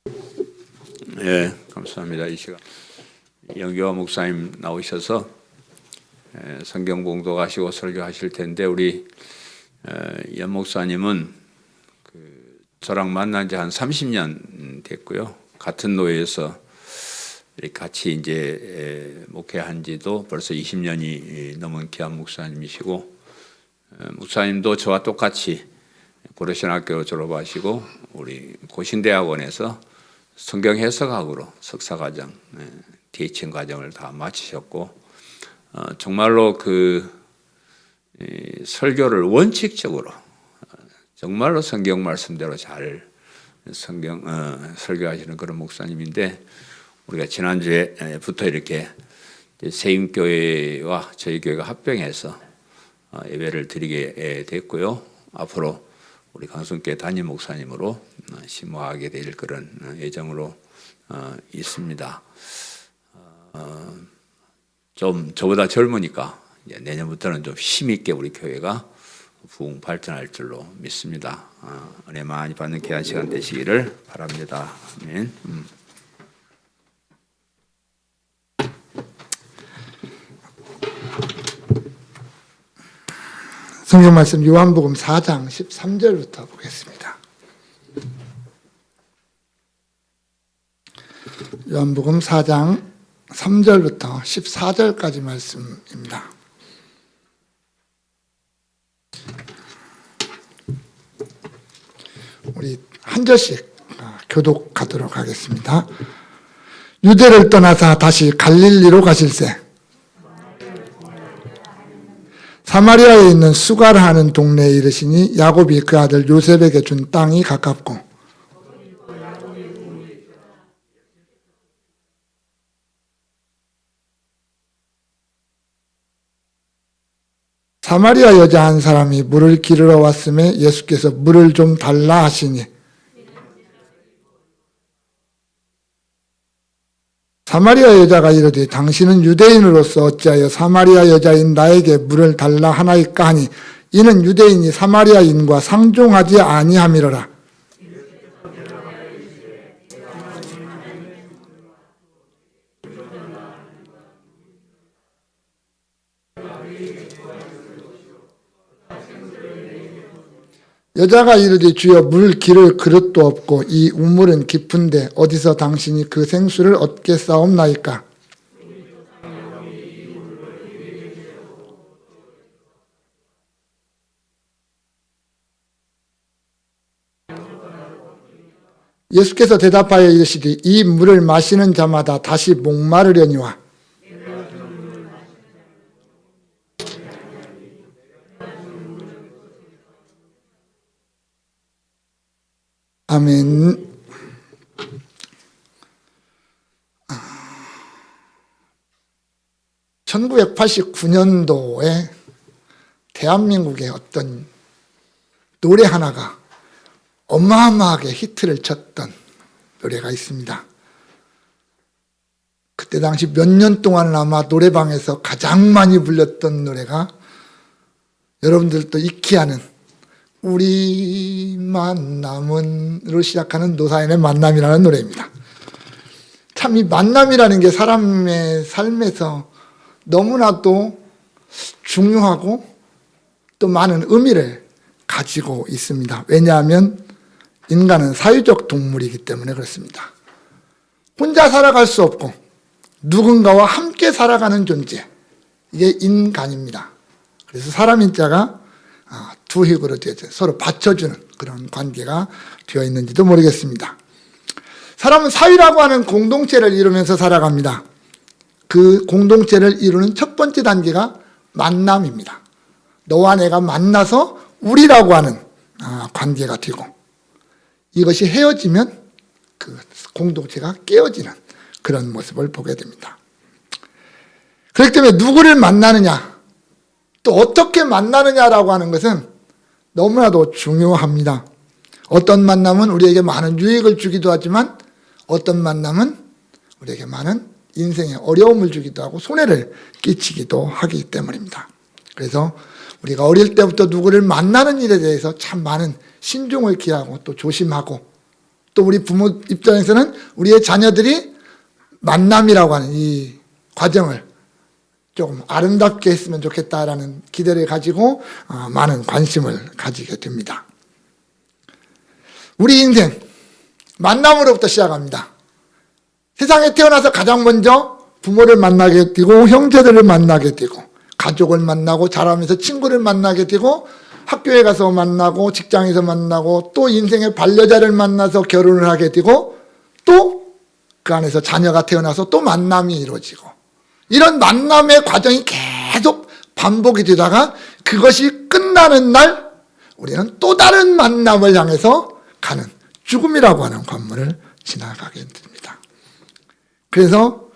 예, 감사합니다. 이 시간 영교화 목사님 나오셔서 성경 봉독하시고 설교하실 텐데 우리 연 목사님은 저랑 만난 지 한 30년 됐고요. 같은 노예에서 같이 이제 목회한 지도 벌써 20년이 넘은 귀한 목사님이시고, 목사님도 저와 똑같이 고려신학교 졸업하시고 우리 고신대학원에서 성경 해석학으로 석사과정, DH 과정을 다 마치셨고, 정말로 설교를 원칙적으로 정말로 성경 말씀대로 잘 설교하시는 그런 목사님인데, 우리가 지난주에부터 이렇게 세임교회와 저희 교회가 합병해서 예배를 드리게 됐고요. 앞으로 우리 강성교회 담임 목사님으로 심호하게 될 그런 예정으로 있습니다. 좀 저보다 젊으니까 이제 내년부터는 좀 힘있게 우리 교회가 부흥 발전할 줄로 믿습니다. 은혜 많이 받는 귀한 시간 되시기를 바랍니다. 아멘. 성경 말씀 요한복음 4장 13절부터 보겠습니다. 요한복음 4장 3절부터 14절까지 말씀입니다. 우리 한 절씩 교독하도록 하겠습니다. 유대를 떠나사 다시 갈릴리로 가실새 사마리아에 있는 수가라 하는 동네에 이르시니 야곱이 그 아들 요셉에게 준 땅이 가깝고 사마리아 여자 한 사람이 물을 기르러 왔음에 예수께서 물을 좀 달라 하시니 사마리아 여자가 이르되 당신은 유대인으로서 어찌하여 사마리아 여자인 나에게 물을 달라 하나이까 하니 이는 유대인이 사마리아인과 상종하지 아니함이로라. 여자가 이르되 주여 물 기를 그릇도 없고 이 우물은 깊은데 어디서 당신이 그 생수를 얻겠사옵나이까? 예수께서 대답하여 이르시되 이 물을 마시는 자마다 다시 목마르려니와 아멘. 1989년도에 대한민국의 어떤 노래 하나가 어마어마하게 히트를 쳤던 노래가 있습니다. 그때 당시 몇 년 동안은 아마 노래방에서 가장 많이 불렸던 노래가 여러분들도 익히 아는 우리 만남은으로 시작하는 노사연의 만남이라는 노래입니다. 참 이 만남이라는 게 사람의 삶에서 너무나도 중요하고 또 많은 의미를 가지고 있습니다. 왜냐하면 인간은 사회적 동물이기 때문에 그렇습니다. 혼자 살아갈 수 없고 누군가와 함께 살아가는 존재, 이게 인간입니다. 그래서 사람인 자가 두 획으로 되어서 서로 받쳐주는 그런 관계가 되어 있는지도 모르겠습니다. 사람은 사회라고 하는 공동체를 이루면서 살아갑니다. 그 공동체를 이루는 첫 번째 단계가 만남입니다. 너와 내가 만나서 우리라고 하는 관계가 되고, 이것이 헤어지면 그 공동체가 깨어지는 그런 모습을 보게 됩니다. 그렇기 때문에 누구를 만나느냐, 또 어떻게 만나느냐라고 하는 것은 너무나도 중요합니다. 어떤 만남은 우리에게 많은 유익을 주기도 하지만 어떤 만남은 우리에게 많은 인생에 어려움을 주기도 하고 손해를 끼치기도 하기 때문입니다. 그래서 우리가 어릴 때부터 누구를 만나는 일에 대해서 참 많은 신중을 기하고 또 조심하고 또 우리 부모 입장에서는 우리의 자녀들이 만남이라고 하는 이 과정을 조금 아름답게 했으면 좋겠다라는 기대를 가지고 많은 관심을 가지게 됩니다. 우리 인생 만남으로부터 시작합니다. 세상에 태어나서 가장 먼저 부모를 만나게 되고 형제들을 만나게 되고 가족을 만나고 자라면서 친구를 만나게 되고 학교에 가서 만나고 직장에서 만나고 또 인생의 반려자를 만나서 결혼을 하게 되고 또 그 안에서 자녀가 태어나서 또 만남이 이루어지고 이런 만남의 과정이 계속 반복이 되다가 그것이 끝나는 날 우리는 또 다른 만남을 향해서 가는 죽음이라고 하는 관문을 지나가게 됩니다. 그래서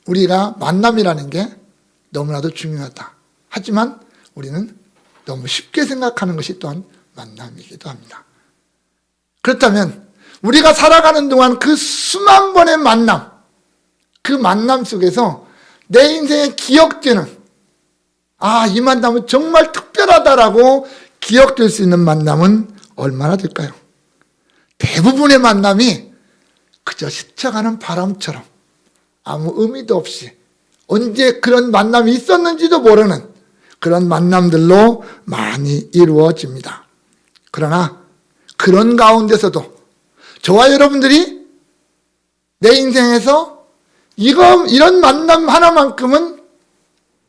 우리가 만남이라는 게 너무나도 중요하다. 하지만 우리는 너무 쉽게 생각하는 것이 또한 만남이기도 합니다. 그렇다면 우리가 살아가는 동안 그 수만 번의 만남, 그 만남 속에서 내 인생에 기억되는 이 만남은 정말 특별하다라고 기억될 수 있는 만남은 얼마나 될까요? 대부분의 만남이 그저 스쳐가는 바람처럼 아무 의미도 없이 언제 그런 만남이 있었는지도 모르는 그런 만남들로 많이 이루어집니다. 그러나 그런 가운데서도 저와 여러분들이 내 인생에서 이런 만남 하나만큼은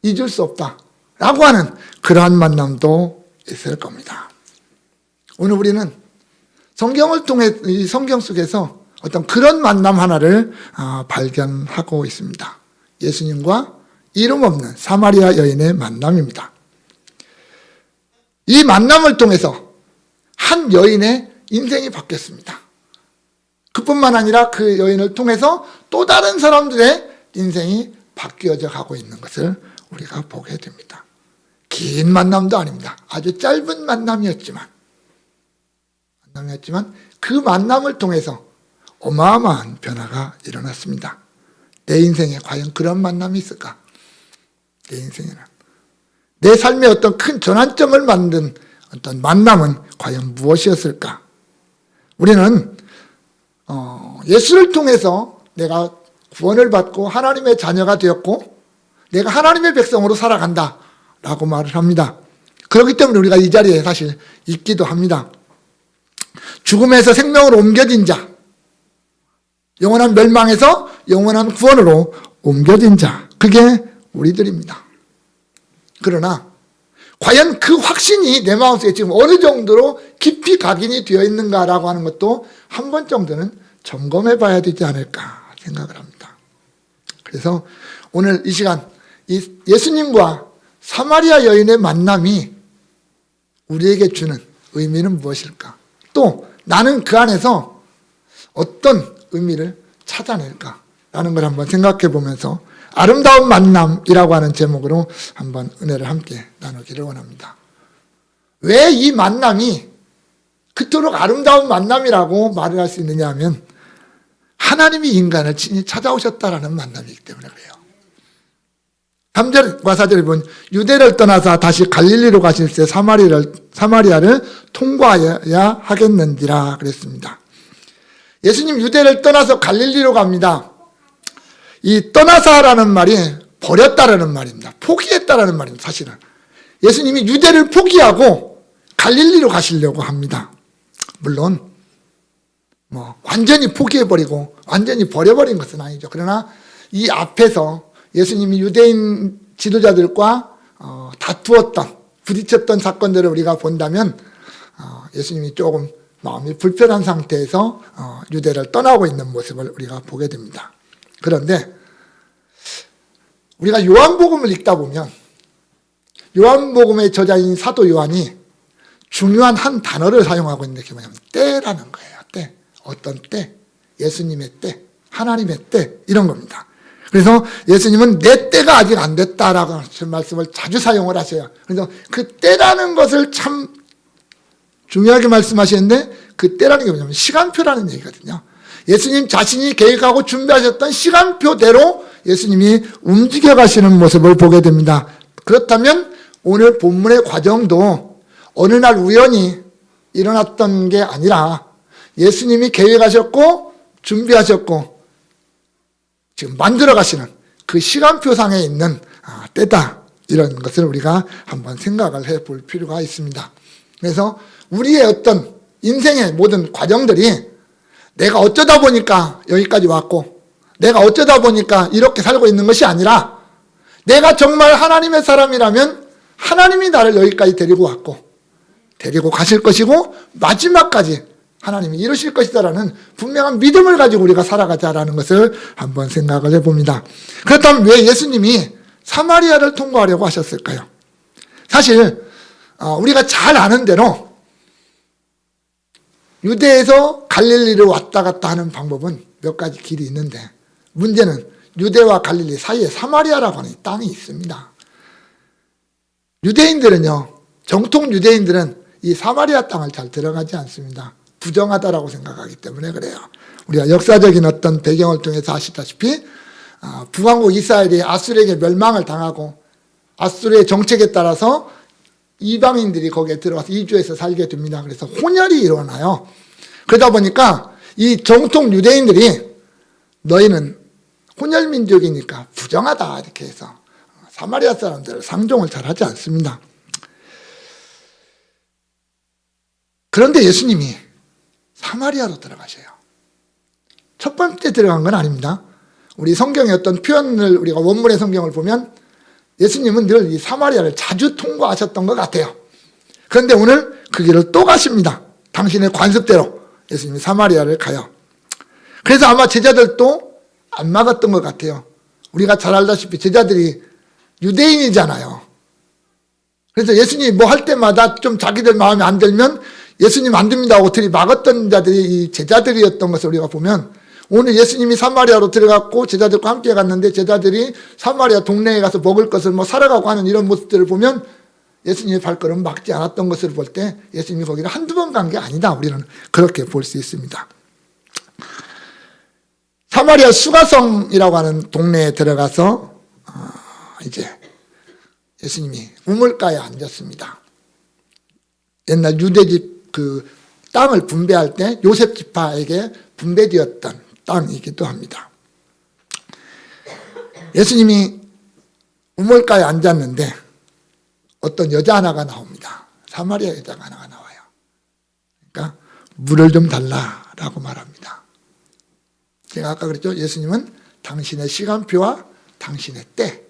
잊을 수 없다라고 하는 그러한 만남도 있을 겁니다. 오늘 우리는 성경을 통해 이 성경 속에서 어떤 그런 만남 하나를 발견하고 있습니다. 예수님과 이름 없는 사마리아 여인의 만남입니다. 이 만남을 통해서 한 여인의 인생이 바뀌었습니다. 그뿐만 아니라 그 여인을 통해서 또 다른 사람들의 인생이 바뀌어져 가고 있는 것을 우리가 보게 됩니다. 긴 만남도 아닙니다. 아주 짧은 만남이었지만 그 만남을 통해서 어마어마한 변화가 일어났습니다. 내 인생에 과연 그런 만남이 있을까? 내 인생에는 내 삶의 어떤 큰 전환점을 만든 어떤 만남은 과연 무엇이었을까? 우리는 예수를 통해서 내가 구원을 받고 하나님의 자녀가 되었고 내가 하나님의 백성으로 살아간다 라고 말을 합니다. 그렇기 때문에 우리가 이 자리에 사실 있기도 합니다. 죽음에서 생명으로 옮겨진 자, 영원한 멸망에서 영원한 구원으로 옮겨진 자, 그게 우리들입니다. 그러나 과연 그 확신이 내 마음속에 지금 어느 정도로 깊이 각인이 되어 있는가라고 하는 것도 한 번 정도는 점검해 봐야 되지 않을까 생각을 합니다. 그래서 오늘 이 시간 예수님과 사마리아 여인의 만남이 우리에게 주는 의미는 무엇일까? 또 나는 그 안에서 어떤 의미를 찾아낼까라는 걸 한번 생각해 보면서 아름다운 만남이라고 하는 제목으로 한번 은혜를 함께 나누기를 원합니다. 왜 이 만남이 그토록 아름다운 만남이라고 말을 할 수 있느냐 하면 하나님이 인간을 친히 찾아오셨다라는 만남이기 때문에 그래요. 3절과 4절에 보면 유대를 떠나서 다시 갈릴리로 가실 때 사마리아를 통과해야 하겠는지라 그랬습니다. 예수님 유대를 떠나서 갈릴리로 갑니다. 이 떠나서라는 말이 버렸다라는 말입니다. 포기했다라는 말입니다. 사실은 예수님이 유대를 포기하고 갈릴리로 가시려고 합니다. 물론 완전히 포기해버리고 완전히 버려버린 것은 아니죠. 그러나 이 앞에서 예수님이 유대인 지도자들과 다투었던 부딪혔던 사건들을 우리가 본다면 예수님이 조금 마음이 불편한 상태에서 유대를 떠나고 있는 모습을 우리가 보게 됩니다. 그런데 우리가 요한복음을 읽다 보면 요한복음의 저자인 사도 요한이 중요한 한 단어를 사용하고 있는데 그게 뭐냐면 때라는 거예요. 때. 어떤 때? 예수님의 때, 하나님의 때 이런 겁니다. 그래서 예수님은 내 때가 아직 안 됐다라고 하는 말씀을 자주 사용을 하세요. 그래서 그 때라는 것을 참 중요하게 말씀하시는데 그 때라는 게 뭐냐면 시간표라는 얘기거든요. 예수님 자신이 계획하고 준비하셨던 시간표대로 예수님이 움직여 가시는 모습을 보게 됩니다. 그렇다면 오늘 본문의 과정도 어느 날 우연히 일어났던 게 아니라 예수님이 계획하셨고 준비하셨고 지금 만들어 가시는 그 시간표상에 있는 때다. 이런 것을 우리가 한번 생각을 해볼 필요가 있습니다. 그래서 우리의 어떤 인생의 모든 과정들이 내가 어쩌다 보니까 여기까지 왔고 내가 어쩌다 보니까 이렇게 살고 있는 것이 아니라 내가 정말 하나님의 사람이라면 하나님이 나를 여기까지 데리고 왔고 데리고 가실 것이고 마지막까지 하나님이 이루실 것이다라는 분명한 믿음을 가지고 우리가 살아가자라는 것을 한번 생각을 해봅니다. 그렇다면 왜 예수님이 사마리아를 통과하려고 하셨을까요? 사실 우리가 잘 아는 대로 유대에서 갈릴리로 왔다 갔다 하는 방법은 몇 가지 길이 있는데 문제는 유대와 갈릴리 사이에 사마리아라고 하는 땅이 있습니다. 유대인들은요, 정통 유대인들은 이 사마리아 땅을 잘 들어가지 않습니다. 부정하다라고 생각하기 때문에 그래요. 우리가 역사적인 어떤 배경을 통해서 아시다시피 북왕국 이스라엘이 아수르에게 멸망을 당하고 아수르의 정책에 따라서 이방인들이 거기에 들어가서 이주해서 살게 됩니다. 그래서 혼혈이 일어나요. 그러다 보니까 이 정통 유대인들이 너희는 혼혈 민족이니까 부정하다 이렇게 해서 사마리아 사람들을 상종을 잘 하지 않습니다. 그런데 예수님이 사마리아로 들어가셔요. 첫 번째 들어간 건 아닙니다. 우리 성경의 어떤 표현을 우리가 원문의 성경을 보면 예수님은 늘 이 사마리아를 자주 통과하셨던 것 같아요. 그런데 오늘 그 길을 또 가십니다. 당신의 관습대로 예수님이 사마리아를 가요. 그래서 아마 제자들도 안 막았던 것 같아요. 우리가 잘 알다시피 제자들이 유대인이잖아요. 그래서 예수님이 뭐 할 때마다 좀 자기들 마음에 안 들면 예수님 안 됩니다 하고 들이 막았던 자들이 이 제자들이었던 것을 우리가 보면 오늘 예수님이 사마리아로 들어갔고 제자들과 함께 갔는데 제자들이 사마리아 동네에 가서 먹을 것을 뭐 사러가고 하는 이런 모습들을 보면 예수님의 발걸음 막지 않았던 것을 볼 때 예수님이 거기를 한두 번 간 게 아니다. 우리는 그렇게 볼 수 있습니다. 사마리아 수가성이라고 하는 동네에 들어가서 이제 예수님이 우물가에 앉았습니다. 옛날 유대집 그 땅을 분배할 때 요셉 지파에게 분배되었던 땅이기도 합니다. 예수님이 우물가에 앉았는데 어떤 여자 하나가 나옵니다. 사마리아 여자가 하나가 나와요. 그러니까 물을 좀 달라라고 말합니다. 제가 아까 그랬죠. 예수님은 당신의 시간표와 당신의 때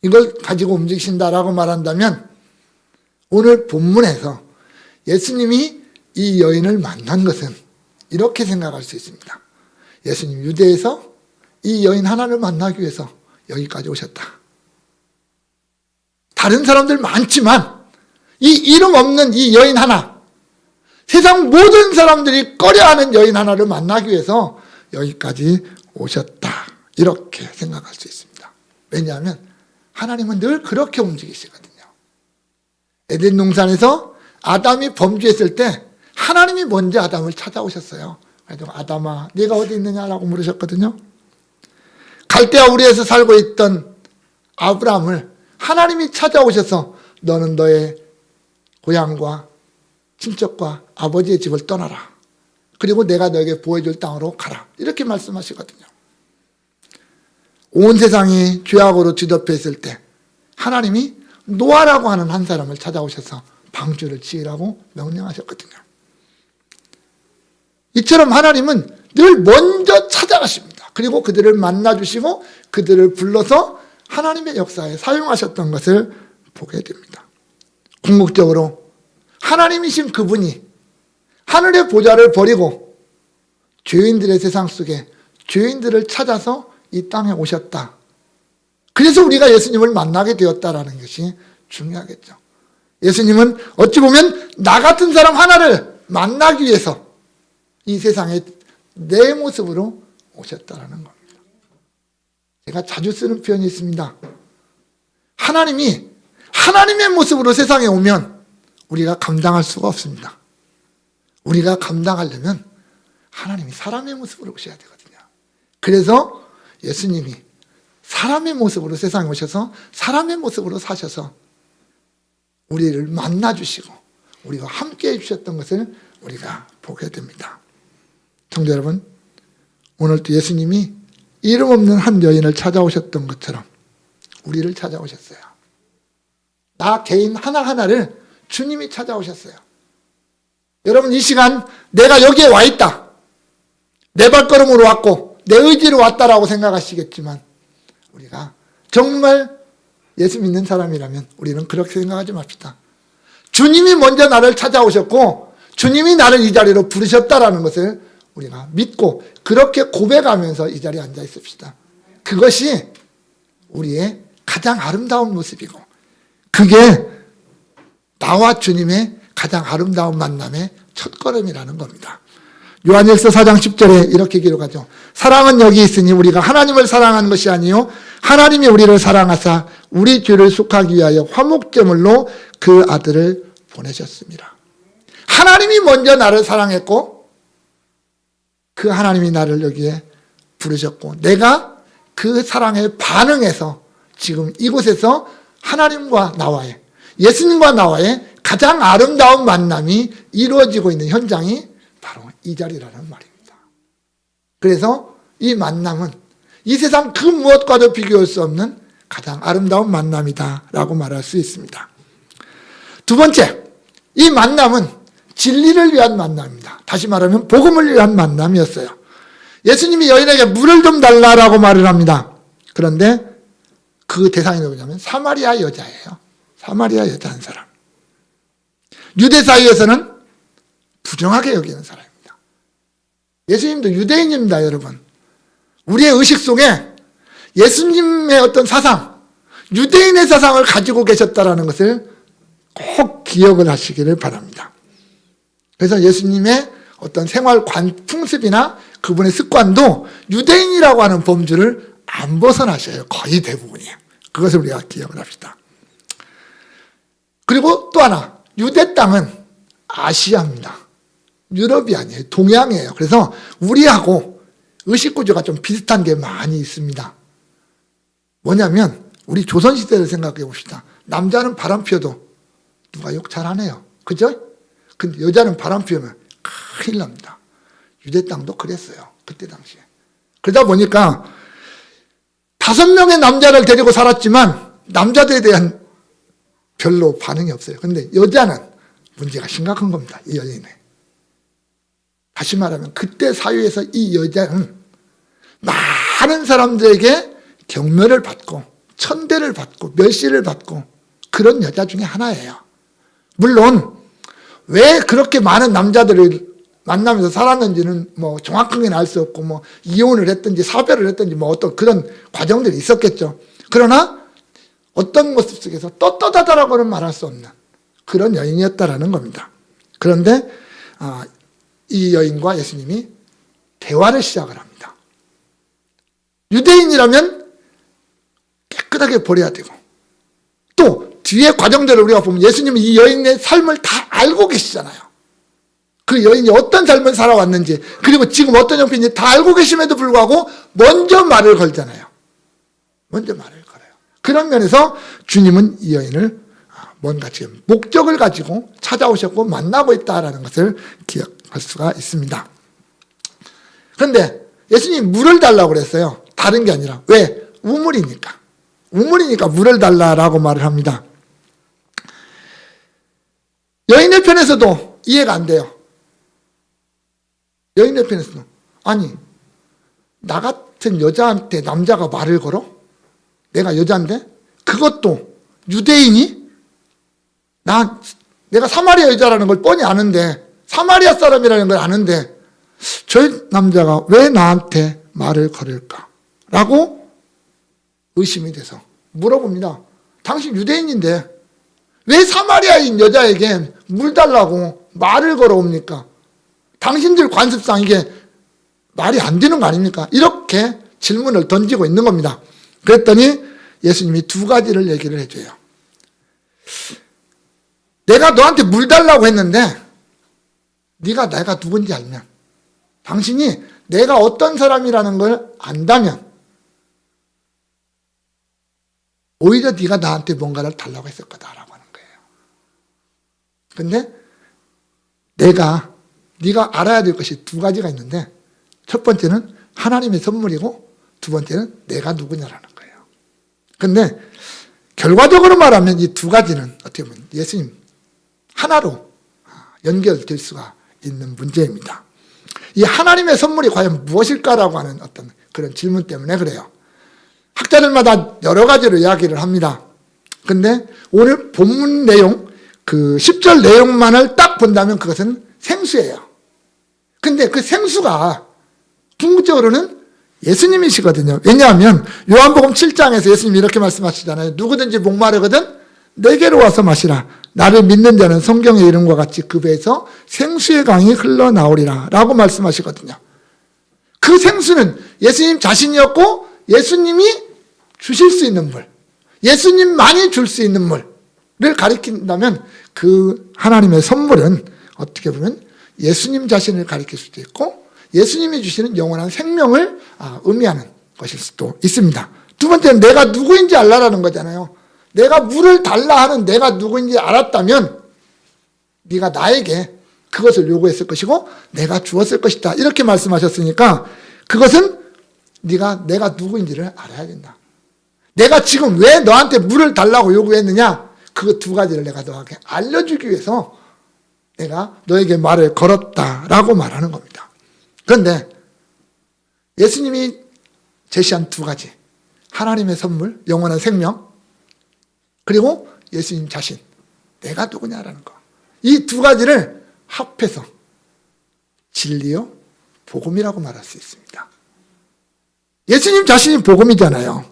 이걸 가지고 움직이신다라고 말한다면 오늘 본문에서 예수님이 이 여인을 만난 것은 이렇게 생각할 수 있습니다. 예수님 유대에서 이 여인 하나를 만나기 위해서 여기까지 오셨다. 다른 사람들 많지만 이 이름 없는 이 여인 하나, 세상 모든 사람들이 꺼려하는 여인 하나를 만나기 위해서 여기까지 오셨다. 이렇게 생각할 수 있습니다. 왜냐하면 하나님은 늘 그렇게 움직이시거든요. 에덴 동산에서 아담이 범죄했을 때 하나님이 먼저 아담을 찾아오셨어요. 그래서 아담아 네가 어디 있느냐라고 물으셨거든요. 갈대아 우리에서 살고 있던 아브라함을 하나님이 찾아오셔서 너는 너의 고향과 친척과 아버지의 집을 떠나라. 그리고 내가 너에게 보여줄 땅으로 가라. 이렇게 말씀하시거든요. 온 세상이 죄악으로 뒤덮여 있을 때 하나님이 노아라고 하는 한 사람을 찾아오셔서 방주를 지으라고 명령하셨거든요. 이처럼 하나님은 늘 먼저 찾아가십니다. 그리고 그들을 만나주시고 그들을 불러서 하나님의 역사에 사용하셨던 것을 보게 됩니다. 궁극적으로 하나님이신 그분이 하늘의 보좌를 버리고 죄인들의 세상 속에 죄인들을 찾아서 이 땅에 오셨다. 그래서 우리가 예수님을 만나게 되었다라는 것이 중요하겠죠. 예수님은 어찌 보면 나 같은 사람 하나를 만나기 위해서 이 세상에 내 모습으로 오셨다라는 겁니다. 제가 자주 쓰는 표현이 있습니다. 하나님이 하나님의 모습으로 세상에 오면 우리가 감당할 수가 없습니다. 우리가 감당하려면 하나님이 사람의 모습으로 오셔야 되거든요. 그래서 예수님이 사람의 모습으로 세상에 오셔서 사람의 모습으로 사셔서 우리를 만나주시고 우리가 함께 해주셨던 것을 우리가 보게 됩니다. 성도 여러분, 오늘도 예수님이 이름 없는 한 여인을 찾아오셨던 것처럼 우리를 찾아오셨어요. 나 개인 하나하나를 주님이 찾아오셨어요. 여러분, 이 시간 내가 여기에 와 있다, 내 발걸음으로 왔고 내 의지로 왔다라고 생각하시겠지만, 우리가 정말 예수 믿는 사람이라면 우리는 그렇게 생각하지 맙시다. 주님이 먼저 나를 찾아오셨고 주님이 나를 이 자리로 부르셨다라는 것을 우리가 믿고 그렇게 고백하면서 이 자리에 앉아 있읍시다. 그것이 우리의 가장 아름다운 모습이고, 그게 나와 주님의 가장 아름다운 만남의 첫걸음이라는 겁니다. 요한일서 4장 10절에 이렇게 기록하죠. 사랑은 여기 있으니 우리가 하나님을 사랑하는 것이 아니요 하나님이 우리를 사랑하사 우리 죄를 속하기 위하여 화목제물로 그 아들을 보내셨습니다. 하나님이 먼저 나를 사랑했고 그 하나님이 나를 여기에 부르셨고, 내가 그 사랑에 반응해서 지금 이곳에서 하나님과 나와의, 예수님과 나와의 가장 아름다운 만남이 이루어지고 있는 현장이 바로 이 자리라는 말입니다. 그래서 이 만남은 이 세상 그 무엇과도 비교할 수 없는 가장 아름다운 만남이다라고 말할 수 있습니다. 두 번째, 이 만남은 진리를 위한 만남입니다. 다시 말하면 복음을 위한 만남이었어요. 예수님이 여인에게 물을 좀 달라라고 말을 합니다. 그런데 그 대상이 누구냐면 사마리아 여자예요. 사마리아 여자 한 사람. 유대 사이에서는 부정하게 여기는 사람입니다. 예수님도 유대인입니다, 여러분. 우리의 의식 속에 예수님의 어떤 사상, 유대인의 사상을 가지고 계셨다는 것을 꼭 기억을 하시기를 바랍니다. 그래서 예수님의 어떤 생활 풍습이나 그분의 습관도 유대인이라고 하는 범주를 안 벗어나셔요. 거의 대부분이. 그것을 우리가 기억을 합시다. 그리고 또 하나, 유대 땅은 아시아입니다. 유럽이 아니에요. 동양이에요. 그래서 우리하고 의식구조가 좀 비슷한 게 많이 있습니다. 뭐냐면 우리 조선시대를 생각해 봅시다. 남자는 바람 피워도 누가 욕 잘하네요. 그죠? 근데 여자는 바람 피우면 큰일 납니다. 유대 땅도 그랬어요. 그때 당시에. 그러다 보니까 5명의 남자를 데리고 살았지만 남자들에 대한 별로 반응이 없어요. 근데 여자는 문제가 심각한 겁니다. 이 여인은. 다시 말하면 그때 사회에서 이 여자는 많은 사람들에게 경멸을 받고 천대를 받고 멸시를 받고 그런 여자 중에 하나예요. 물론 왜 그렇게 많은 남자들을 만나면서 살았는지는 뭐 정확하게는 알 수 없고, 뭐 이혼을 했든지 사별을 했든지 뭐 어떤 그런 과정들이 있었겠죠. 그러나 어떤 모습 속에서 떳떳하다라고는 말할 수 없는 그런 여인이었다라는 겁니다. 그런데 이 여인과 예수님이 대화를 시작을 합니다. 유대인이라면 깨끗하게 버려야 되고, 또 뒤에 과정들을 우리가 보면 예수님은 이 여인의 삶을 다 알고 계시잖아요. 그 여인이 어떤 삶을 살아왔는지, 그리고 지금 어떤 형편인지 다 알고 계심에도 불구하고 먼저 말을 걸잖아요. 먼저 말을 걸어요. 그런 면에서 주님은 이 여인을 뭔가 지금 목적을 가지고 찾아오셨고 만나고 있다는 것을 기억할 수가 있습니다. 그런데 예수님이 물을 달라고 그랬어요. 다른 게 아니라. 왜? 우물이니까. 우물이니까 물을 달라고 말을 합니다. 여인의 편에서도 이해가 안 돼요. 여인의 편에서도. 아니, 나 같은 여자한테 남자가 말을 걸어? 내가 여자인데? 그것도 유대인이? 내가 사마리아 여자라는 걸 뻔히 아는데, 사마리아 사람이라는 걸 아는데, 저 남자가 왜 나한테 말을 걸을까? 라고 의심이 돼서 물어봅니다. 당신 유대인인데 왜 사마리아인 여자에게 물 달라고 말을 걸어옵니까? 당신들 관습상 이게 말이 안 되는 거 아닙니까? 이렇게 질문을 던지고 있는 겁니다. 그랬더니 예수님이 두 가지를 얘기를 해줘요. 내가 너한테 물 달라고 했는데 네가 내가 누군지 알면, 당신이 내가 어떤 사람이라는 걸 안다면 오히려 네가 나한테 뭔가를 달라고 했을 거다라고 하는 거예요. 근데 네가 알아야 될 것이 두 가지가 있는데, 첫 번째는 하나님의 선물이고 두 번째는 내가 누구냐라는 거예요. 그런데 결과적으로 말하면 이 두 가지는 어떻게 보면 예수님 하나로 연결될 수가 있는 문제입니다. 이 하나님의 선물이 과연 무엇일까라고 하는 어떤 그런 질문 때문에 그래요. 학자들마다 여러 가지로 이야기를 합니다. 근데 오늘 본문 내용, 그 10절 내용만을 딱 본다면 그것은 생수예요. 근데 그 생수가 궁극적으로는 예수님이시거든요. 왜냐하면 요한복음 7장에서 예수님이 이렇게 말씀하시잖아요. 누구든지 목마르거든 내게로 와서 마시라. 나를 믿는 자는 성경의 이름과 같이 그 배에서 생수의 강이 흘러나오리라 라고 말씀하시거든요. 그 생수는 예수님 자신이었고 예수님이 주실 수 있는 물, 예수님만이 줄 수 있는 물을 가리킨다면 그 하나님의 선물은 어떻게 보면 예수님 자신을 가리킬 수도 있고 예수님이 주시는 영원한 생명을 의미하는 것일 수도 있습니다. 두 번째는 내가 누구인지 알라라는 거잖아요. 내가 물을 달라 하는 내가 누구인지 알았다면 네가 나에게 그것을 요구했을 것이고 내가 주었을 것이다. 이렇게 말씀하셨으니까 그것은 네가 내가 누구인지를 알아야 된다. 내가 지금 왜 너한테 물을 달라고 요구했느냐? 그 두 가지를 내가 너에게 알려주기 위해서 내가 너에게 말을 걸었다라고 말하는 겁니다. 그런데 예수님이 제시한 두 가지, 하나님의 선물, 영원한 생명, 그리고 예수님 자신, 내가 누구냐라는 거. 이 두 가지를 합해서 진리요, 복음이라고 말할 수 있습니다. 예수님 자신이 복음이잖아요.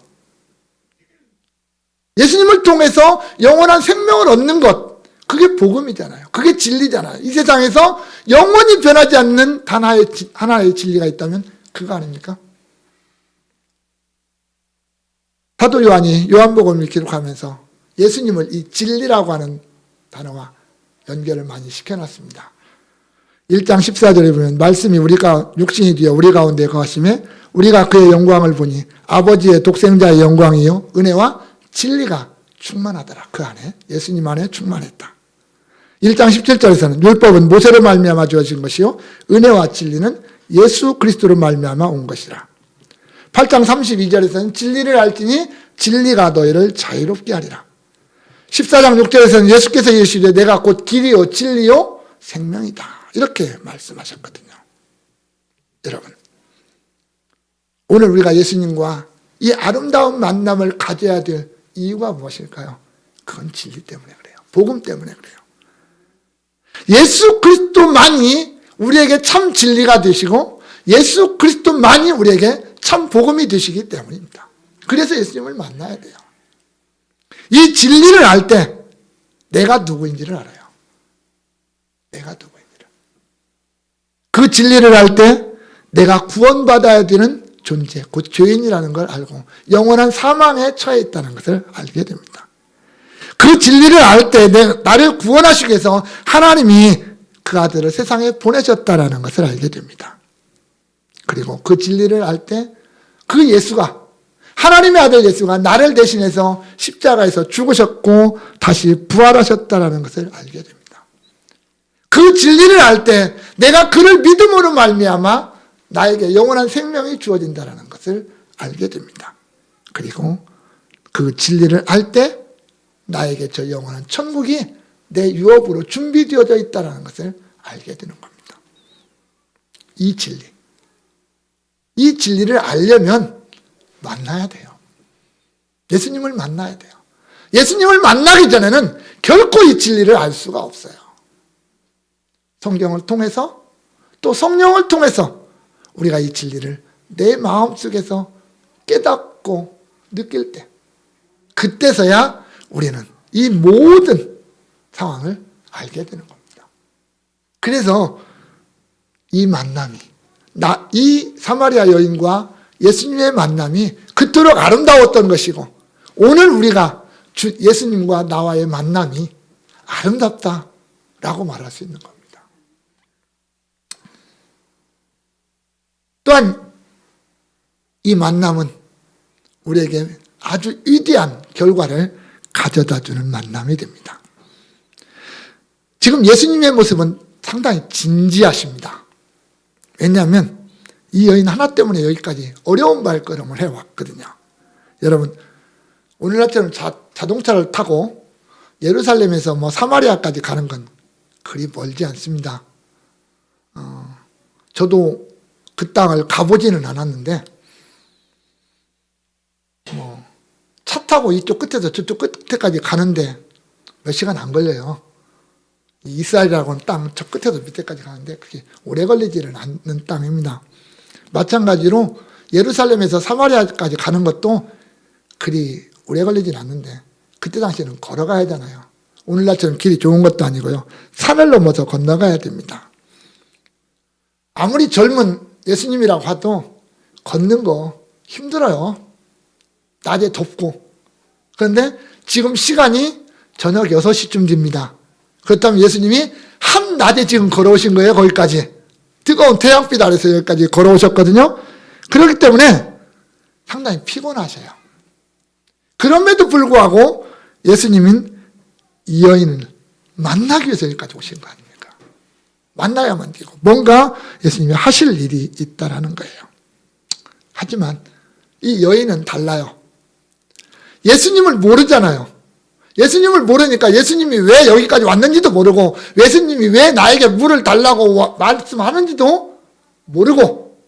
예수님을 통해서 영원한 생명을 얻는 것, 그게 복음이잖아요. 그게 진리잖아요. 이 세상에서 영원히 변하지 않는 단 하나의 진리가 있다면 그거 아닙니까? 사도 요한이 요한복음을 기록하면서 예수님을 이 진리라고 하는 단어와 연결을 많이 시켜놨습니다. 1장 14절에 보면 말씀이 우리가 육신이 되어 우리 가운데 거하심에 우리가 그의 영광을 보니 아버지의 독생자의 영광이요 은혜와 진리가 충만하더라. 그 안에 예수님 안에 충만했다. 1장 17절에서는 율법은 모세로 말미암아 주어진 것이요 은혜와 진리는 예수 그리스도로 말미암아 온 것이라. 8장 32절에서는 진리를 알지니 진리가 너희를 자유롭게 하리라. 14장 6절에서는 예수께서 이르시되 내가 곧 길이요 진리요 생명이다. 이렇게 말씀하셨거든요. 여러분, 오늘 우리가 예수님과 이 아름다운 만남을 가져야 될 이유가 무엇일까요? 그건 진리 때문에 그래요. 복음 때문에 그래요. 예수 그리스도만이 우리에게 참 진리가 되시고 예수 그리스도만이 우리에게 참 복음이 되시기 때문입니다. 그래서 예수님을 만나야 돼요. 이 진리를 알 때 내가 누구인지를 알아요. 내가 누구인지를. 그 진리를 알 때 내가 구원받아야 되는 존재, 곧 죄인이라는 걸 알고 영원한 사망에 처해 있다는 것을 알게 됩니다. 그 진리를 알 때 나를 구원하시기 위해서 하나님이 그 아들을 세상에 보내셨다는 것을 알게 됩니다. 그리고 그 진리를 알 때 그 예수가, 하나님의 아들 예수가 나를 대신해서 십자가에서 죽으셨고 다시 부활하셨다는 것을 알게 됩니다. 그 진리를 알 때 내가 그를 믿음으로 말미암아 나에게 영원한 생명이 주어진다는 것을 알게 됩니다. 그리고 그 진리를 알 때 나에게 저 영원한 천국이 내 유업으로 준비되어져 있다는 것을 알게 되는 겁니다. 이 진리. 이 진리를 알려면 만나야 돼요. 예수님을 만나야 돼요. 예수님을 만나기 전에는 결코 이 진리를 알 수가 없어요. 성경을 통해서 또 성령을 통해서 우리가 이 진리를 내 마음속에서 깨닫고 느낄 때 그때서야 우리는 이 모든 상황을 알게 되는 겁니다. 그래서 이 만남이 이 사마리아 여인과 예수님의 만남이 그토록 아름다웠던 것이고 오늘 우리가 예수님과 나와의 만남이 아름답다라고 말할 수 있는 겁니다. 또한 이 만남은 우리에게 아주 위대한 결과를 가져다주는 만남이 됩니다. 지금 예수님의 모습은 상당히 진지하십니다. 왜냐하면 이 여인 하나 때문에 여기까지 어려운 발걸음을 해왔거든요. 여러분, 오늘날처럼 자동차를 타고 예루살렘에서 사마리아까지 가는 건 그리 멀지 않습니다. 저도 그 땅을 가보지는 않았는데 차 타고 이쪽 끝에서 저쪽 끝에까지 가는데 몇 시간 안 걸려요. 이스라엘이라고는 땅 저 끝에서 밑에까지 가는데 그게 오래 걸리지는 않는 땅입니다. 마찬가지로 예루살렘에서 사마리아까지 가는 것도 그리 오래 걸리진 않는데 그때 당시에는 걸어가야 하잖아요. 오늘날처럼 길이 좋은 것도 아니고요. 산을 넘어서 건너가야 됩니다. 아무리 젊은 예수님이라고 해도 걷는 거 힘들어요. 낮에 덥고. 그런데 지금 시간이 저녁 6시쯤 됩니다. 그렇다면 예수님이 한낮에 지금 걸어오신 거예요. 거기까지. 뜨거운 태양빛 아래서 여기까지 걸어오셨거든요. 그렇기 때문에 상당히 피곤하셔요. 그럼에도 불구하고 예수님은 이 여인을 만나기 위해서 여기까지 오신 거 아닙니까? 만나야만 되고 뭔가 예수님이 하실 일이 있다라는 거예요. 하지만 이 여인은 달라요. 예수님을 모르잖아요. 예수님을 모르니까 예수님이 왜 여기까지 왔는지도 모르고 예수님이 왜 나에게 물을 달라고 말씀하는지도 모르고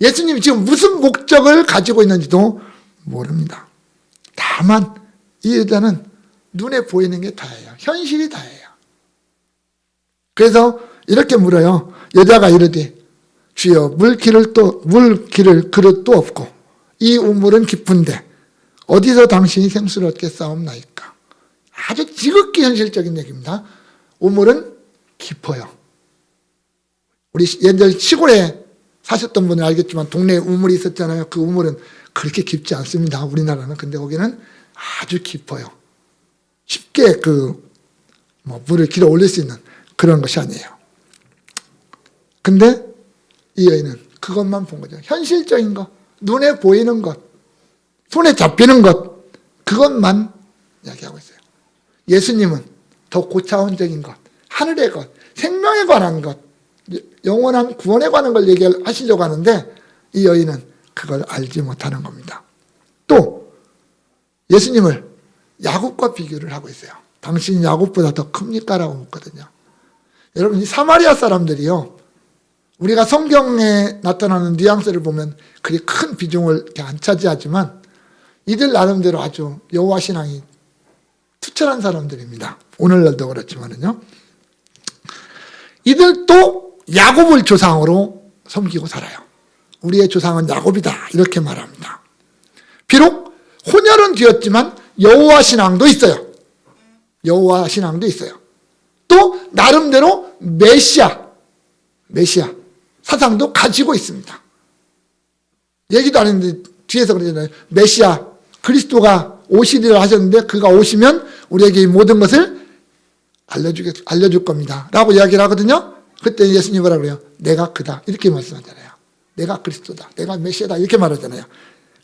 예수님이 지금 무슨 목적을 가지고 있는지도 모릅니다. 다만 이 여자는 눈에 보이는 게 다예요. 현실이 다예요. 그래서 이렇게 물어요. 여자가 이르되 주여 물 기를 그릇도 없고 이 우물은 깊은데 어디서 당신이 생수를 얻겠사옵나이까. 아주 지극히 현실적인 얘기입니다. 우물은 깊어요. 우리 옛날 시골에 사셨던 분은 알겠지만 동네에 우물이 있었잖아요. 그 우물은 그렇게 깊지 않습니다. 우리나라는. 근데 거기는 아주 깊어요. 쉽게 물을 길어 올릴 수 있는 그런 것이 아니에요. 근데 이 여인은 그것만 본 거죠. 현실적인 것, 눈에 보이는 것, 손에 잡히는 것, 그것만 이야기하고 있어요. 예수님은 더 고차원적인 것, 하늘의 것, 생명에 관한 것, 영원한 구원에 관한 걸 얘기하시려고 하는데 이 여인은 그걸 알지 못하는 겁니다. 또 예수님을 야곱과 비교를 하고 있어요. 당신이 야곱보다 더 큽니까? 라고 묻거든요. 여러분, 이 사마리아 사람들이요, 우리가 성경에 나타나는 뉘앙스를 보면 그리 큰 비중을 이렇게 안 차지하지만 이들 나름대로 아주 여호와 신앙이 투철한 사람들입니다. 오늘날도 그렇지만은요. 이들도 야곱을 조상으로 섬기고 살아요. 우리의 조상은 야곱이다 이렇게 말합니다. 비록 혼혈은 되었지만 여호와 신앙도 있어요. 여호와 신앙도 있어요. 또 나름대로 메시아 사상도 가지고 있습니다. 얘기도 안 했는데 뒤에서 그러잖아요. 메시아 그리스도가 오시리라 하셨는데 그가 오시면 우리에게 이 모든 것을 알려줄 겁니다. 라고 이야기를 하거든요. 그때 예수님이 뭐라 그래요? 내가 그다. 이렇게 말씀하잖아요. 내가 그리스도다. 내가 메시아다. 이렇게 말하잖아요.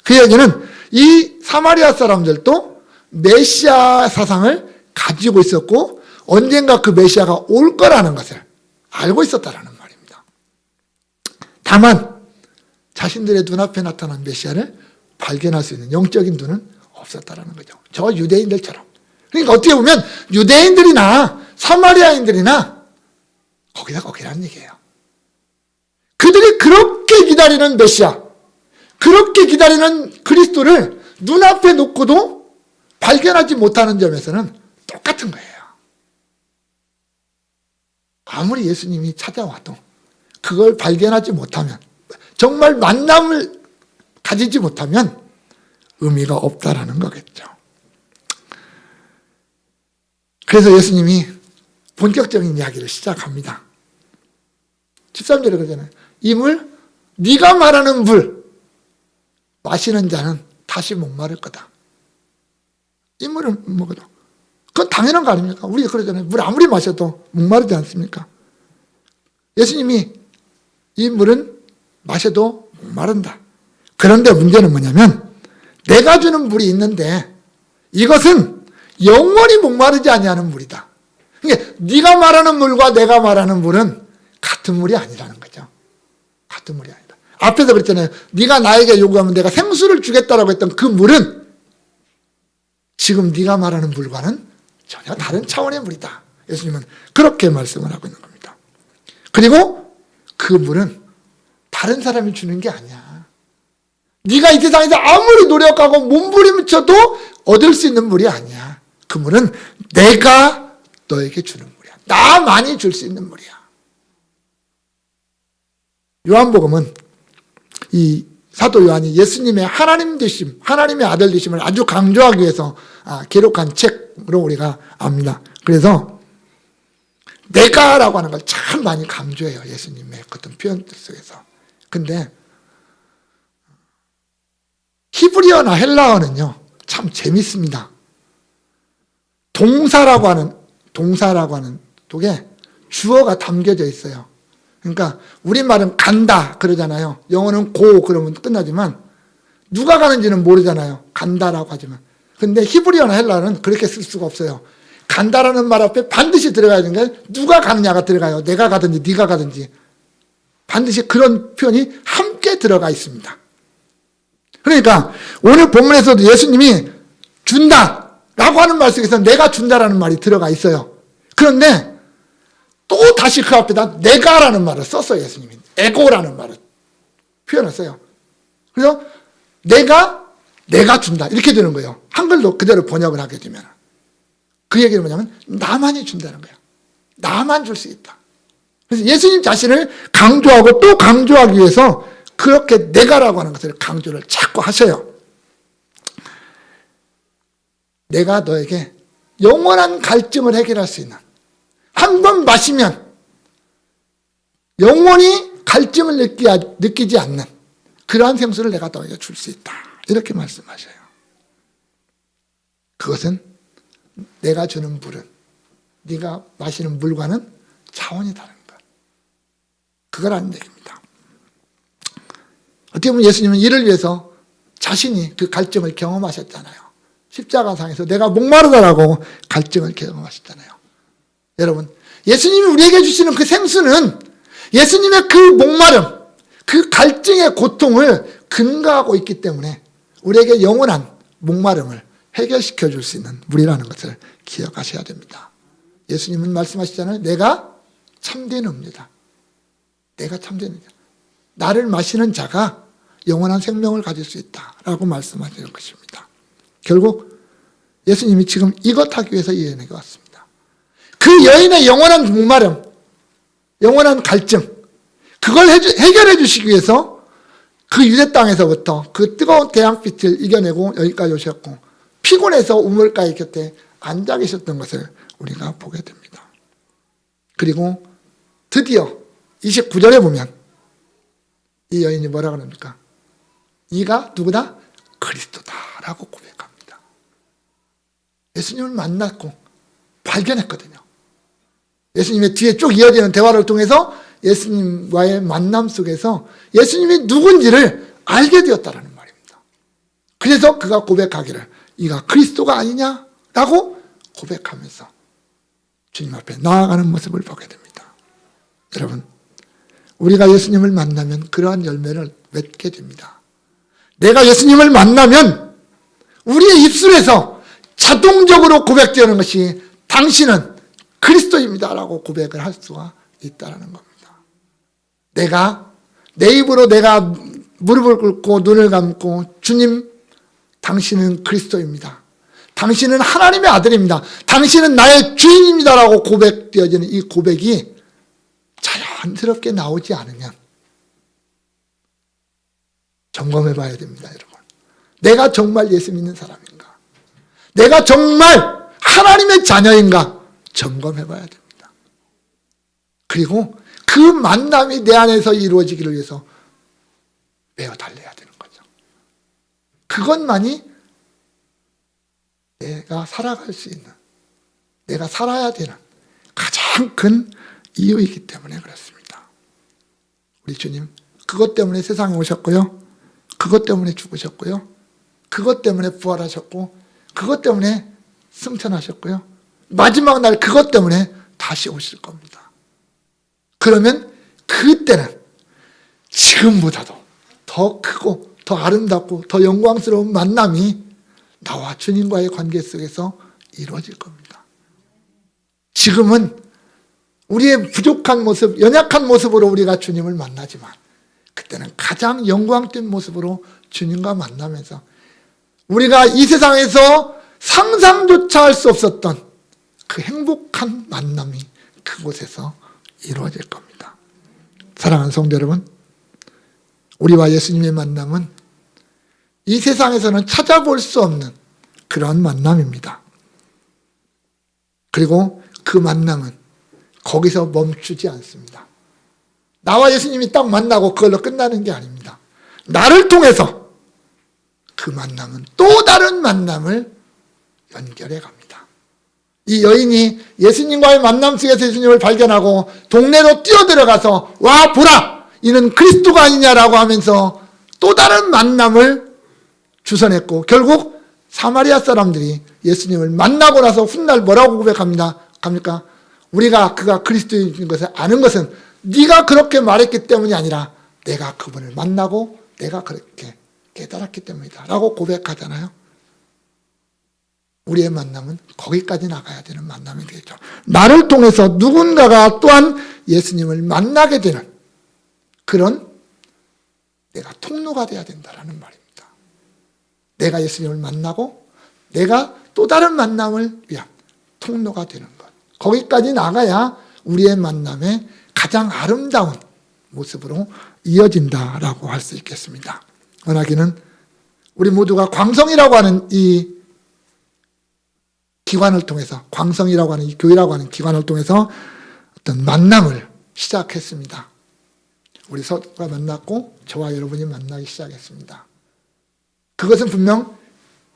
그 얘기는 이 사마리아 사람들도 메시아 사상을 가지고 있었고 언젠가 그 메시아가 올 거라는 것을 알고 있었다라는 말입니다. 다만 자신들의 눈앞에 나타난 메시아를 발견할 수 있는 영적인 눈은 없었다라는 거죠. 저 유대인들처럼. 그러니까 어떻게 보면 유대인들이나 사마리아인들이나 거기라는 얘기예요. 그들이 그렇게 기다리는 메시아, 그렇게 기다리는 그리스도를 눈앞에 놓고도 발견하지 못하는 점에서는 똑같은 거예요. 아무리 예수님이 찾아와도 그걸 발견하지 못하면, 정말 만남을 가지지 못하면 의미가 없다라는 거겠죠. 그래서 예수님이 본격적인 이야기를 시작합니다. 13절에 그러잖아요. 이 물, 네가 말하는 물 마시는 자는 다시 목마를 거다. 이 물은 뭐거든? 그건 당연한 거 아닙니까? 우리가 그러잖아요. 물 아무리 마셔도 목마르지 않습니까? 예수님이 이 물은 마셔도 목마른다. 그런데 문제는 뭐냐면 내가 주는 물이 있는데 이것은 영원히 목마르지 아니하는 물이다. 그러니까 네가 말하는 물과 내가 말하는 물은 같은 물이 아니라는 거죠. 같은 물이 아니다. 앞에서 그랬잖아요. 네가 나에게 요구하면 내가 생수를 주겠다라고 했던 그 물은 지금 네가 말하는 물과는 전혀 다른 차원의 물이다. 예수님은 그렇게 말씀을 하고 있는 겁니다. 그리고 그 물은 다른 사람이 주는 게 아니야. 네가 이 세상에서 아무리 노력하고 몸부림쳐도 얻을 수 있는 물이 아니야. 그 물은 내가 너에게 주는 물이야. 나만이 줄 수 있는 물이야. 요한복음은 이 사도 요한이 예수님의 하나님 되심, 하나님의 아들 되심을 아주 강조하기 위해서 기록한 책으로 우리가 압니다. 그래서 내가라고 하는 걸 참 많이 강조해요. 예수님의 어떤 표현들 속에서. 근데 히브리어나 헬라어는요, 참 재밌습니다. 동사라고 하는 독에 주어가 담겨져 있어요. 그러니까 우리말은 간다 그러잖아요. 영어는 고 그러면 끝나지만 누가 가는지는 모르잖아요. 간다라고 하지만. 근데 히브리어나 헬라어는 그렇게 쓸 수가 없어요. 간다라는 말 앞에 반드시 들어가야 되는 게 누가 가느냐가 들어가요. 내가 가든지 네가 가든지. 반드시 그런 표현이 함께 들어가 있습니다. 그러니까 오늘 본문에서도 예수님이 준다라고 하는 말 속에서 내가 준다라는 말이 들어가 있어요. 그런데 또 다시 그 앞에다 내가라는 말을 썼어요. 예수님이. 에고라는 말을 표현했어요. 그래서 내가 준다 이렇게 되는 거예요. 한글도 그대로 번역을 하게 되면. 그 얘기는 뭐냐면 나만이 준다는 거예요. 나만 줄 수 있다. 그래서 예수님 자신을 강조하고 또 강조하기 위해서 그렇게 내가라고 하는 것을 강조를 자꾸 하셔요. 내가 너에게 영원한 갈증을 해결할 수 있는, 한 번 마시면 영원히 갈증을 느끼지 않는 그러한 생수를 내가 너에게 줄 수 있다. 이렇게 말씀하셔요. 그것은 내가 주는 물은 네가 마시는 물과는 차원이 다른 것. 그거라는 얘기입니다. 어떻게 보면 예수님은 이를 위해서 자신이 그 갈증을 경험하셨잖아요. 십자가상에서 내가 목마르다라고 갈증을 경험하셨잖아요. 여러분, 예수님이 우리에게 주시는 그 생수는 예수님의 그 목마름, 그 갈증의 고통을 근거하고 있기 때문에 우리에게 영원한 목마름을 해결시켜 줄 수 있는 물이라는 것을 기억하셔야 됩니다. 예수님은 말씀하시잖아요. 내가 참된 음료다. 내가 참된 음료다. 나를 마시는 자가 영원한 생명을 가질 수 있다라고 말씀하시는 것입니다. 결국 예수님이 지금 이것 하기 위해서 이 여인에게 왔습니다. 그 여인의 영원한 목마름, 영원한 갈증, 그걸 해결해 주시기 위해서 그 유대 땅에서부터 그 뜨거운 태양빛을 이겨내고 여기까지 오셨고 피곤해서 우물가에 곁에 앉아 계셨던 것을 우리가 보게 됩니다. 그리고 드디어 29절에 보면 이 여인이 뭐라 그럽니까? 네가 누구다? 그리스도다라고 고백합니다. 예수님을 만났고 발견했거든요. 예수님의 뒤에 쭉 이어지는 대화를 통해서 예수님과의 만남 속에서 예수님이 누군지를 알게 되었다라는 말입니다. 그래서 그가 고백하기를 네가 그리스도가 아니냐라고 고백하면서 주님 앞에 나아가는 모습을 보게 됩니다. 여러분, 우리가 예수님을 만나면 그러한 열매를 맺게 됩니다. 내가 예수님을 만나면 우리의 입술에서 자동적으로 고백되는 것이 당신은 그리스도입니다라고 고백을 할 수가 있다는 겁니다. 내가 내 입으로 내가 무릎을 꿇고 눈을 감고 주님, 당신은 그리스도입니다. 당신은 하나님의 아들입니다. 당신은 나의 주인입니다라고 고백되어지는 이 고백이 자연스럽게 나오지 않으면 점검해 봐야 됩니다, 여러분. 내가 정말 예수 믿는 사람인가? 내가 정말 하나님의 자녀인가? 점검해 봐야 됩니다. 그리고 그 만남이 내 안에서 이루어지기를 위해서 매어 달려야 되는 거죠. 그것만이 내가 살아갈 수 있는, 내가 살아야 되는 가장 큰 이유이기 때문에 그렇습니다. 우리 주님, 그것 때문에 세상에 오셨고요. 그것 때문에 죽으셨고요. 그것 때문에 부활하셨고, 그것 때문에 승천하셨고요. 마지막 날 그것 때문에 다시 오실 겁니다. 그러면 그때는 지금보다도 더 크고 더 아름답고 더 영광스러운 만남이 나와 주님과의 관계 속에서 이루어질 겁니다. 지금은 우리의 부족한 모습, 연약한 모습으로 우리가 주님을 만나지만 그때는 가장 영광된 모습으로 주님과 만나면서 우리가 이 세상에서 상상조차 할 수 없었던 그 행복한 만남이 그곳에서 이루어질 겁니다. 사랑하는 성도 여러분, 우리와 예수님의 만남은 이 세상에서는 찾아볼 수 없는 그런 만남입니다. 그리고 그 만남은 거기서 멈추지 않습니다. 나와 예수님이 딱 만나고 그걸로 끝나는 게 아닙니다. 나를 통해서 그 만남은 또 다른 만남을 연결해 갑니다. 이 여인이 예수님과의 만남 속에서 예수님을 발견하고 동네로 뛰어들어가서 와 보라! 이는 그리스도가 아니냐라고 하면서 또 다른 만남을 주선했고 결국 사마리아 사람들이 예수님을 만나고 나서 훗날 뭐라고 고백합니다. 갑니까? 우리가 그가 그리스도인 것을 아는 것은 네가 그렇게 말했기 때문이 아니라 내가 그분을 만나고 내가 그렇게 깨달았기 때문이다 라고 고백하잖아요. 우리의 만남은 거기까지 나가야 되는 만남이 되죠. 나를 통해서 누군가가 또한 예수님을 만나게 되는 그런 내가 통로가 돼야 된다라는 말입니다. 내가 예수님을 만나고 내가 또 다른 만남을 위한 통로가 되는 것. 거기까지 나가야 우리의 만남의 가장 아름다운 모습으로 이어진다라고 할 수 있겠습니다. 원하기는 우리 모두가 광성이라고 하는 이 기관을 통해서, 광성이라고 하는 이 교회라고 하는 기관을 통해서 어떤 만남을 시작했습니다. 우리 서로가 만났고 저와 여러분이 만나기 시작했습니다. 그것은 분명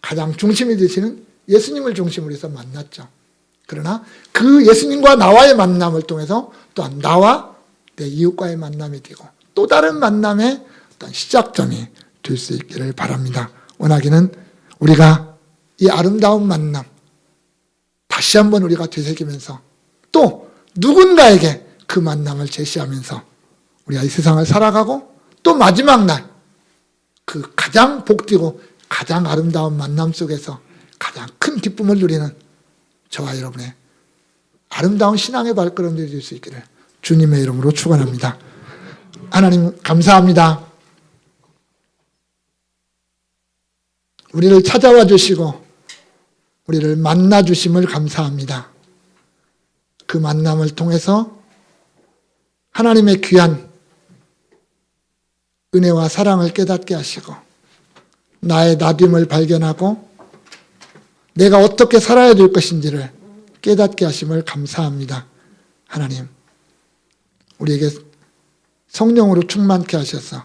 가장 중심이 되시는 예수님을 중심으로 해서 만났죠. 그러나 그 예수님과 나와의 만남을 통해서 또한 나와 내 이웃과의 만남이 되고 또 다른 만남의 어떤 시작점이 될 수 있기를 바랍니다. 원하기는 우리가 이 아름다운 만남 다시 한번 우리가 되새기면서 또 누군가에게 그 만남을 제시하면서 우리가 이 세상을 살아가고 또 마지막 날 그 가장 복되고 가장 아름다운 만남 속에서 가장 큰 기쁨을 누리는 저와 여러분의 아름다운 신앙의 발걸음들이 될 수 있기를 주님의 이름으로 축원합니다. 하나님 감사합니다. 우리를 찾아와 주시고 우리를 만나 주심을 감사합니다. 그 만남을 통해서 하나님의 귀한 은혜와 사랑을 깨닫게 하시고 나의 나됨을 발견하고 내가 어떻게 살아야 될 것인지를 깨닫게 하심을 감사합니다. 하나님, 우리에게 성령으로 충만케 하셔서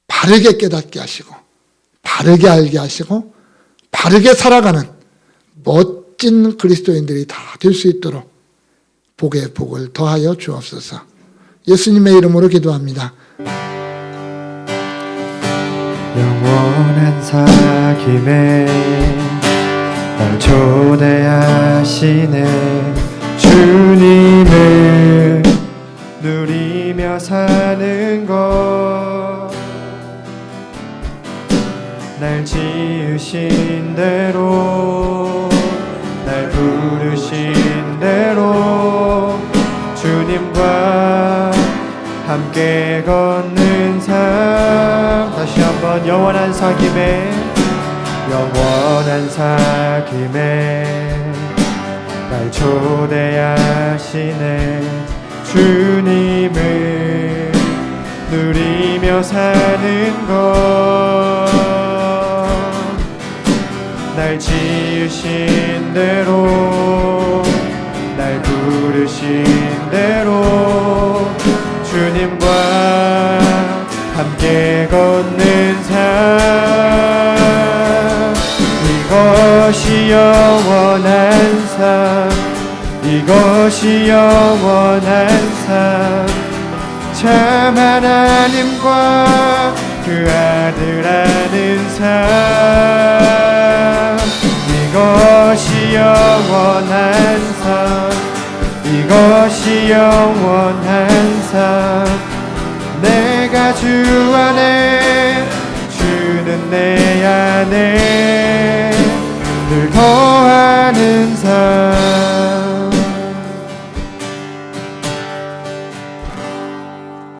바르게 깨닫게 하시고 바르게 알게 하시고 바르게 살아가는 멋진 그리스도인들이 다 될 수 있도록 복에 복을 더하여 주옵소서. 예수님의 이름으로 기도합니다. 영원한 사귐에 날 초대하시네 주님을 누리며 사는 것 날 지으신 대로 날 부르신 대로 주님과 함께 걷는 삶 다시 한번 영원한 사귐에 날 초대하시네 주님을 누리며 사는 것 날 지으신 대로 날 부르신 대로 주님과 함께 걷는 삶 이것이 영원한 삶 이것이 영원한 삶 참 하나님과 그 아들 아는 삶 이것이 영원한 삶 이것이 영원한 삶 내가 주 안에 안에 늘